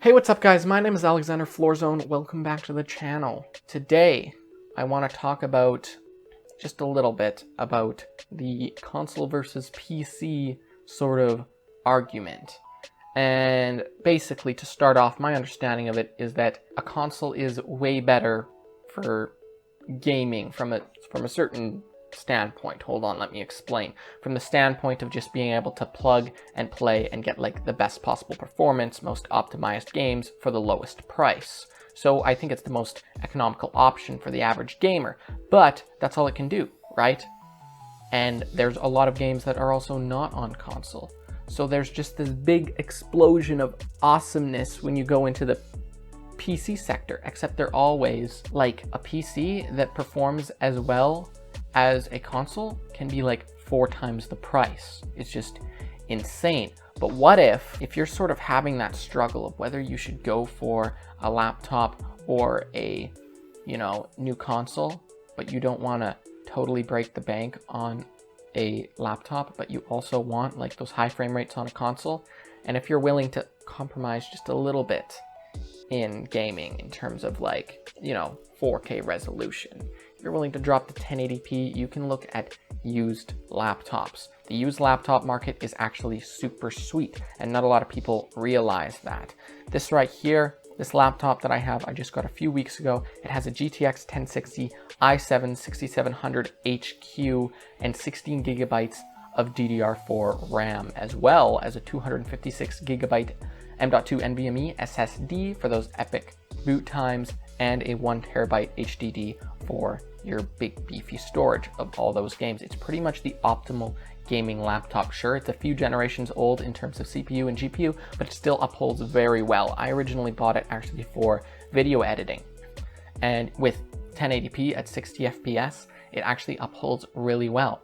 Hey, what's up guys? My name is Alexander Florizone. Welcome back to the channel. Today, I want to talk about just a little bit about the console versus PC sort of argument. And basically, to start off, my understanding of it is that a console is way better for gaming from a certain standpoint. Hold on, let me explain. From the standpoint of just being able to plug and play and get like the best possible performance, most optimized games for the lowest price. So I think it's the most economical option for the average gamer, but that's all it can do, right? And there's a lot of games that are also not on console. So there's just this big explosion of awesomeness when you go into the PC sector, except they're always like a PC that performs as well as a console can be like 4 times the price. It's just insane. But what if you're sort of having that struggle of whether you should go for a laptop or a, new console, but you don't want to totally break the bank on a laptop, but you also want like those high frame rates on a console. And if you're willing to compromise just a little bit in gaming in terms of like, 4K resolution, you're willing to drop to 1080p, you can look at used laptops. The used laptop market is actually super sweet, and not a lot of people realize that. This right here, this laptop that I have, I just got a few weeks ago. It has a GTX 1060 i7 6700 HQ and 16 gigabytes of DDR4 RAM, as well as a 256 gigabyte M.2 NVMe SSD for those epic boot times, and a 1 terabyte HDD for your big beefy storage of all those games. It's pretty much the optimal gaming laptop. Sure, it's a few generations old in terms of CPU and GPU, but it still upholds very well. I originally bought it actually for video editing, and with 1080p at 60 FPS, it actually upholds really well.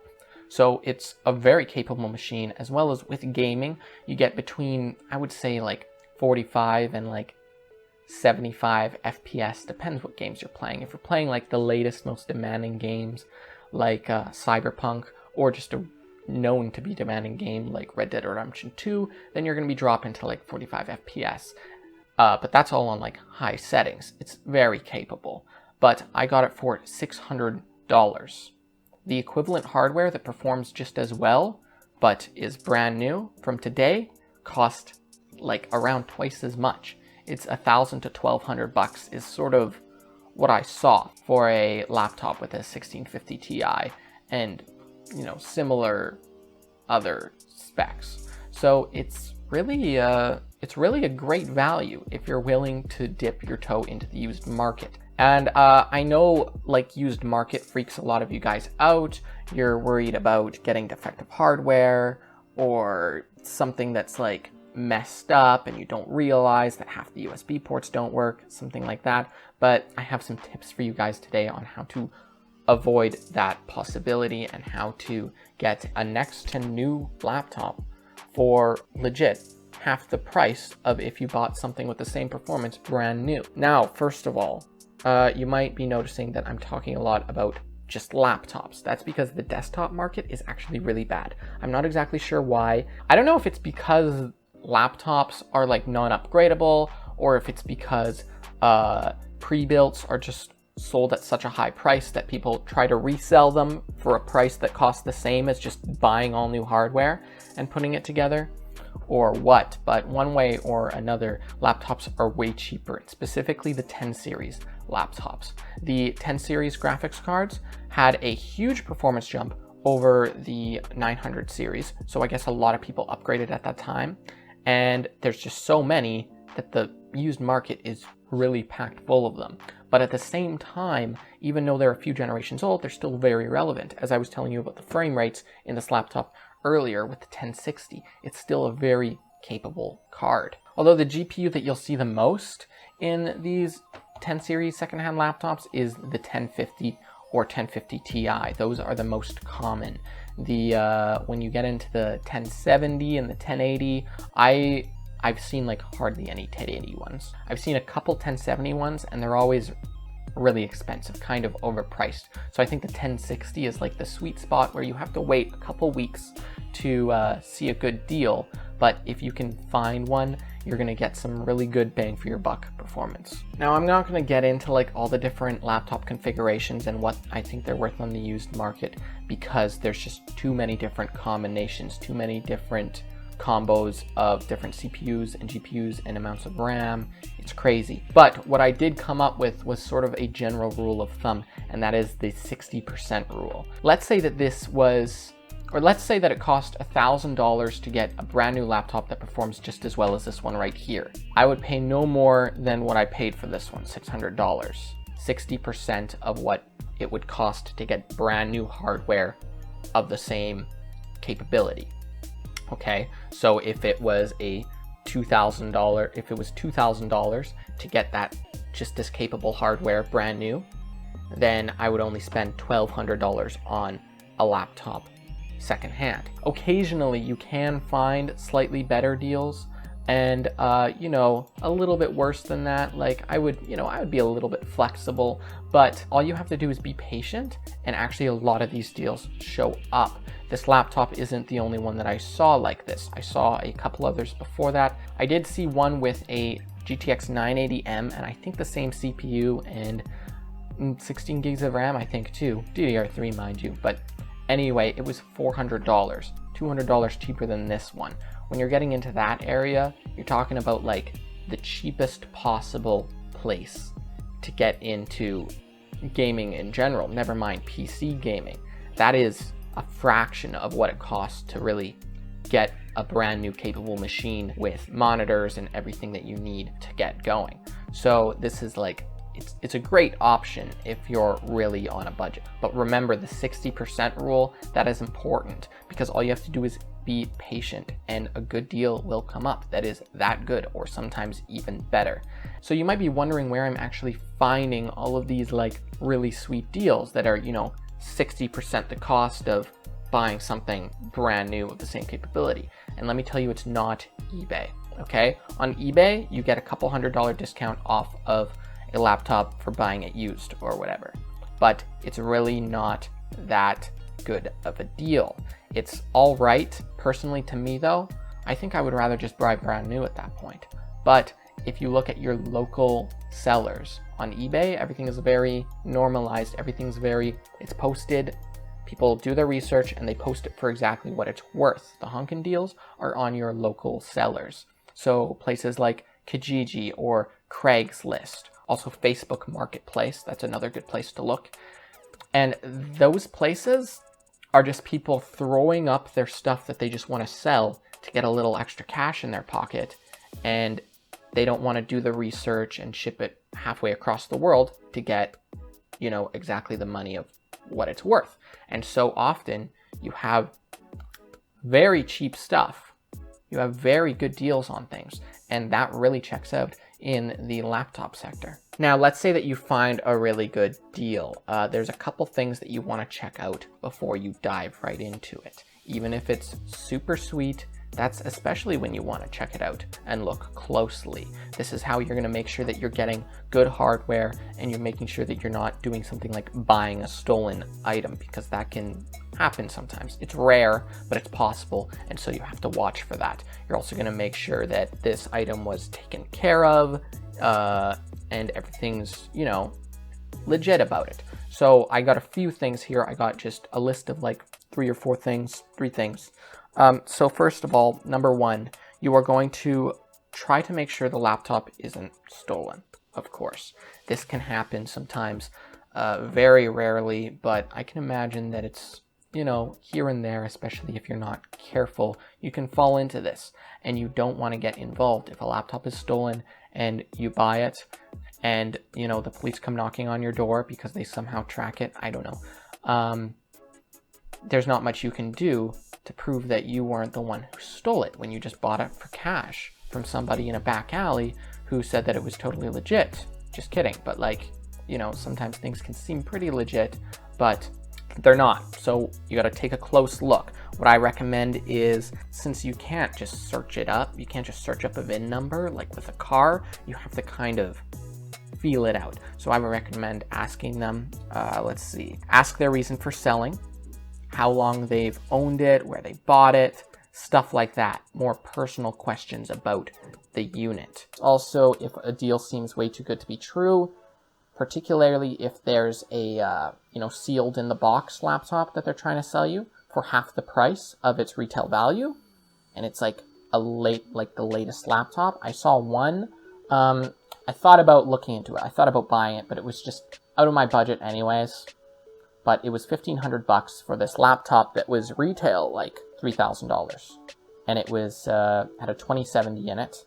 So it's a very capable machine, as well as with gaming, you get between, I would say, like 45 and like 75 FPS, depends what games you're playing. If you're playing like the latest, most demanding games like Cyberpunk, or just a known to be demanding game like Red Dead Redemption 2, then you're going to be dropping to like 45 FPS. But that's all on like high settings. It's very capable. But I got it for $600. The equivalent hardware that performs just as well, but is brand new from today, cost like around twice as much. It's $1,000 to $1,200 is sort of what I saw for a laptop with a 1650 Ti and, similar other specs. So it's really a great value if you're willing to dip your toe into the used market. And I know like used market freaks a lot of you guys out. You're worried about getting defective hardware or something that's like messed up and you don't realize that half the USB ports don't work, something like that. But I have some tips for you guys today on how to avoid that possibility and how to get a next to new laptop for legit half the price of if you bought something with the same performance brand new. Now, first of all, you might be noticing that I'm talking a lot about just laptops. That's because the desktop market is actually really bad. I'm not exactly sure why. I don't know if it's because laptops are like non-upgradable, or if it's because pre-builts are just sold at such a high price that people try to resell them for a price that costs the same as just buying all new hardware and putting it together, or what. But one way or another, laptops are way cheaper, specifically the 10 series laptops. The 10 series graphics cards had a huge performance jump over the 900 series, so I guess a lot of people upgraded at that time, and there's just so many that the used market is really packed full of them. But at the same time, even though they're a few generations old, they're still very relevant. As I was telling you about the frame rates in this laptop earlier with the 1060, it's still a very capable card. Although the GPU that you'll see the most in these 10 series secondhand laptops is the 1050 or 1050 Ti. Those are the most common. When you get into the 1070 and the 1080, I've seen like hardly any 1080 ones. I've seen a couple 1070 ones, and they're always really expensive, kind of overpriced. So I think the 1060 is like the sweet spot where you have to wait a couple weeks to see a good deal. but if you can find one, you're going to get some really good bang for your buck performance. Now, I'm not going to get into like all the different laptop configurations and what I think they're worth on the used market, because there's just too many different combinations, too many different combos of different CPUs and GPUs and amounts of RAM. It's crazy. But what I did come up with was sort of a general rule of thumb, and that is the 60% rule. Let's say that let's say that it cost $1,000 to get a brand new laptop that performs just as well as this one right here. I would pay no more than what I paid for this one, $600. 60% of what it would cost to get brand new hardware of the same capability. Okay, so if it was $2,000 to get that just as capable hardware brand new, then I would only spend $1,200 on a laptop secondhand. Occasionally you can find slightly better deals, and you know, a little bit worse than that. Like I would be a little bit flexible, but all you have to do is be patient, and actually a lot of these deals show up. This laptop isn't the only one that I saw like this. I saw a couple others before that. I did see one with a GTX 980M, and I think the same CPU and 16 gigs of RAM, I think too. DDR3, mind you. But anyway, it was $400, $200 cheaper than this one. When you're getting into that area, you're talking about like the cheapest possible place to get into gaming in general, never mind PC gaming. That is a fraction of what it costs to really get a brand new capable machine with monitors and everything that you need to get going. So this is like, it's a great option if you're really on a budget. But remember the 60% rule, that is important, because all you have to do is be patient and a good deal will come up that is that good, or sometimes even better. So you might be wondering where I'm actually finding all of these like really sweet deals that are, you know, 60% the cost of buying something brand new with the same capability. And let me tell you, it's not eBay, okay? On eBay, you get a couple $100 discount off of a laptop for buying it used or whatever. But it's really not that good of a deal. It's all right, personally to me though. I think I would rather just buy brand new at that point. But if you look at your local sellers on eBay, everything is very normalized, it's posted, people do their research and they post it for exactly what it's worth. The honkin' deals are on your local sellers. So places like Kijiji or Craigslist, also Facebook Marketplace, that's another good place to look. And those places are just people throwing up their stuff that they just want to sell to get a little extra cash in their pocket, and they don't want to do the research and ship it halfway across the world to get, you know, exactly the money of what it's worth. And so often you have very cheap stuff, you have very good deals on things, and that really checks out in the laptop sector. Now, let's say that you find a really good deal. There's a couple things that you want to check out before you dive right into it. Even if it's super sweet, that's especially when you want to check it out and look closely. This is how you're going to make sure that you're getting good hardware, and you're making sure that you're not doing something like buying a stolen item, because that can happen sometimes. It's rare, but it's possible, and so you have to watch for that. You're also going to make sure that this item was taken care of, and everything's, you know, legit about it. So I got a few things here. I got just a list of like three things. So first of all, number one, you are going to try to make sure the laptop isn't stolen, of course. This can happen sometimes, very rarely, but I can imagine that it's, you know, here and there, especially if you're not careful, you can fall into this, and you don't want to get involved. If a laptop is stolen and you buy it and, you know, the police come knocking on your door because they somehow track it, I don't know. There's not much you can do to prove that you weren't the one who stole it when you just bought it for cash from somebody in a back alley who said that it was totally legit. Just kidding. But like, you know, sometimes things can seem pretty legit, but they're not. So you got to take a close look. What I recommend is, since you can't just search it up, you can't just search up a VIN number like with a car, you have to kind of feel it out. So I would recommend asking them, ask their reason for selling, how long they've owned it, where they bought it, stuff like that. More personal questions about the unit. Also, if a deal seems way too good to be true, particularly if there's a sealed in the box laptop that they're trying to sell you for half the price of its retail value, and it's like the latest laptop. I saw one. I thought about looking into it. I thought about buying it, but it was just out of my budget anyways. But it was $1,500 for this laptop that was retail like $3,000, and it was had a 2070 in it,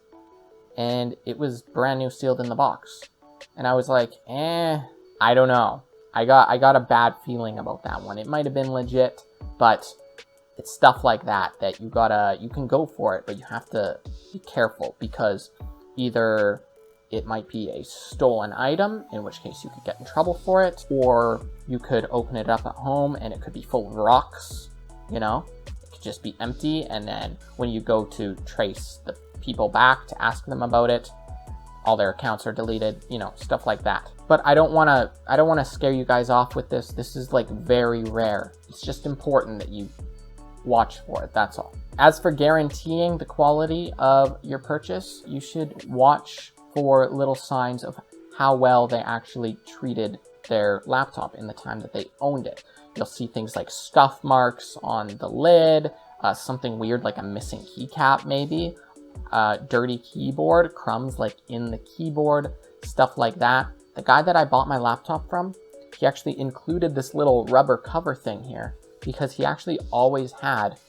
and it was brand new, sealed in the box. And I was like, I don't know. I got a bad feeling about that one. It might have been legit, but it's stuff like that you can go for it, but you have to be careful, because either it might be a stolen item, in which case you could get in trouble for it, or you could open it up at home and it could be full of rocks, It could just be empty, and then when you go to trace the people back to ask them about it, all their accounts are deleted, stuff like that. But I don't want to scare you guys off with this. This is like very rare. It's just important that you watch for it, that's all. As for guaranteeing the quality of your purchase, you should watch for little signs of how well they actually treated their laptop in the time that they owned it. You'll see things like scuff marks on the lid, something weird like a missing keycap maybe, dirty keyboard, crumbs like in the keyboard, stuff like that. The guy that I bought my laptop from, he actually included this little rubber cover thing here, because he actually always had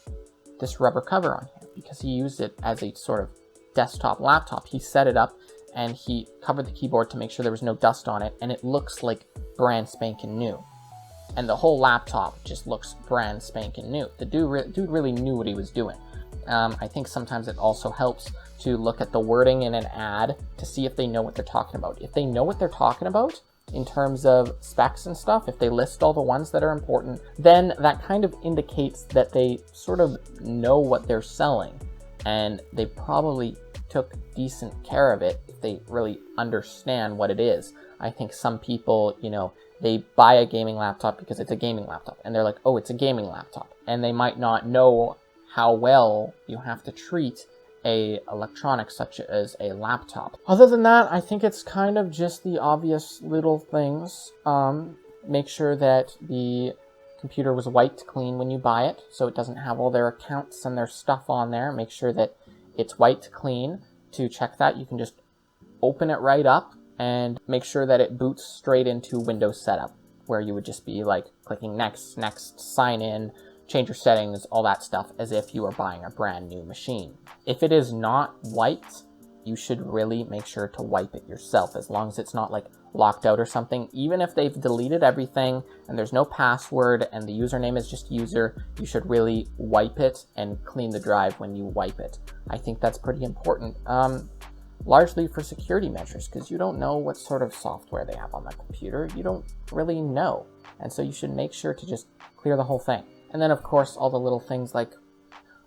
this rubber cover on here, because he used it as a sort of desktop laptop. He set it up and he covered the keyboard to make sure there was no dust on it, and it looks like brand spanking new. And the whole laptop just looks brand spanking new. The dude really knew what he was doing. I think sometimes it also helps to look at the wording in an ad to see if they know what they're talking about. If they know what they're talking about in terms of specs and stuff, if they list all the ones that are important, then that kind of indicates that they sort of know what they're selling, and they probably took decent care of it if they really understand what it is. I think some people, they buy a gaming laptop because it's a gaming laptop, and they're like, oh, it's a gaming laptop, and they might not know how well you have to treat a electronic such as a laptop. Other than that, I think it's kind of just the obvious little things. Make sure that the computer was wiped clean when you buy it, so it doesn't have all their accounts and their stuff on there. Make sure that it's wiped clean. To check that, you can just open it right up and make sure that it boots straight into Windows setup, where you would just be like clicking next, sign in, change your settings, all that stuff, as if you were buying a brand new machine. If it is not wiped, you should really make sure to wipe it yourself, as long as it's not like locked out or something. Even if they've deleted everything and there's no password and the username is just user, you should really wipe it and clean the drive when you wipe it. I think that's pretty important, largely for security measures, because you don't know what sort of software they have on the computer. You don't really know. And so you should make sure to just clear the whole thing. And then, of course, all the little things like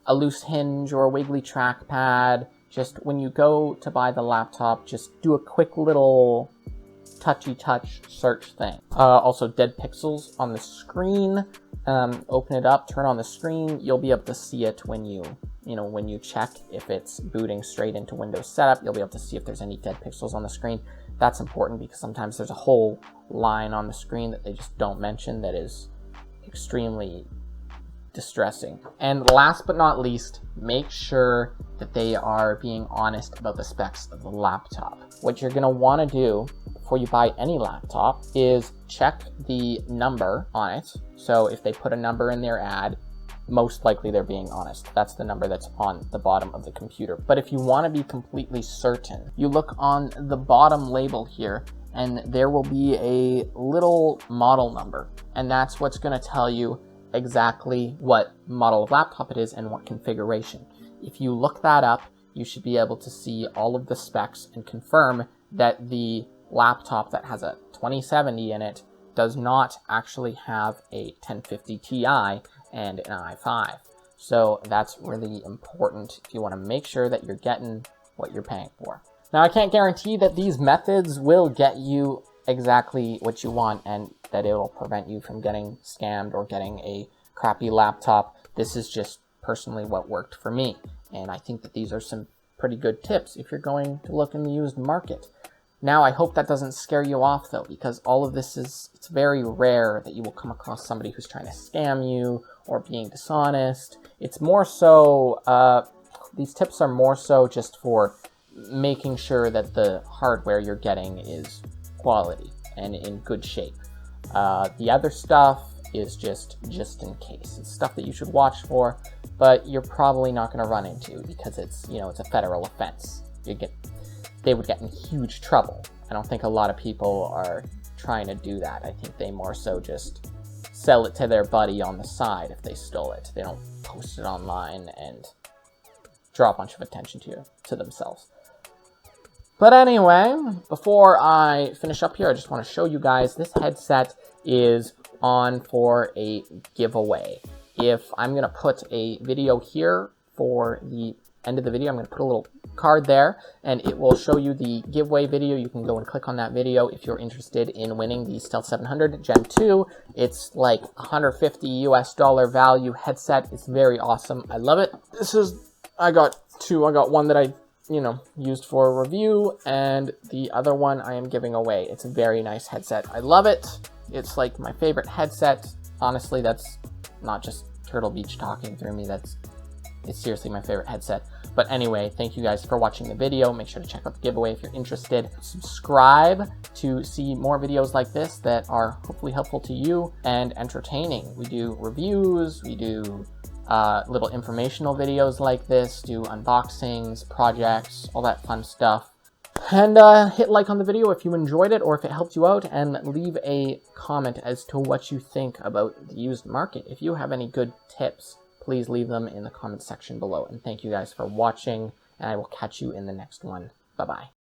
a loose hinge or a wiggly trackpad. Just when you go to buy the laptop, just do a quick little touch search thing. Also, dead pixels on the screen. Open it up, turn on the screen. You'll be able to see it when you check if it's booting straight into Windows setup. You'll be able to see if there's any dead pixels on the screen. That's important, because sometimes there's a whole line on the screen that they just don't mention that is extremely distressing. And last but not least, make sure that they are being honest about the specs of the laptop. What you're going to want to do before you buy any laptop is check the number on it. So if they put a number in their ad, most likely they're being honest. That's the number that's on the bottom of the computer. But if you want to be completely certain, you look on the bottom label here, and there will be a little model number, and that's what's going to tell you exactly what model of laptop it is and what configuration. If you look that up, you should be able to see all of the specs and confirm that the laptop that has a 2070 in it does not actually have a 1050 Ti and an i5. So that's really important if you want to make sure that you're getting what you're paying for. Now, I can't guarantee that these methods will get you exactly what you want and that it will prevent you from getting scammed or getting a crappy laptop. This is just personally what worked for me. And I think that these are some pretty good tips if you're going to look in the used market. Now, I hope that doesn't scare you off, though, because all of this it's very rare that you will come across somebody who's trying to scam you or being dishonest. It's more so, these tips are more so just for making sure that the hardware you're getting is quality and in good shape. The other stuff is just in case. It's stuff that you should watch for, but you're probably not going to run into because it's a federal offense. They would get in huge trouble. I don't think a lot of people are trying to do that. I think they more so just sell it to their buddy on the side if they stole it. They don't post it online and draw a bunch of attention to themselves. But anyway, before I finish up here, I just want to show you guys this headset is on for a giveaway. If I'm going to put a video here for the end of the video, I'm going to put a little card there, and it will show you the giveaway video. You can go and click on that video if you're interested in winning the Stealth 700 Gen 2. It's like $150 US value headset. It's very awesome. I love it. I got two. I got one that I used for a review, and the other one I am giving away. It's a very nice headset. I love it. It's like my favorite headset. Honestly, that's not just Turtle Beach talking through me. It's seriously my favorite headset. But anyway, thank you guys for watching the video. Make sure to check out the giveaway if you're interested. Subscribe to see more videos like this that are hopefully helpful to you and entertaining. We do reviews, we do little informational videos like this, do unboxings, projects, all that fun stuff. And hit like on the video if you enjoyed it or if it helped you out, and leave a comment as to what you think about the used market. If you have any good tips, please leave them in the comment section below. And thank you guys for watching, and I will catch you in the next one. Bye-bye.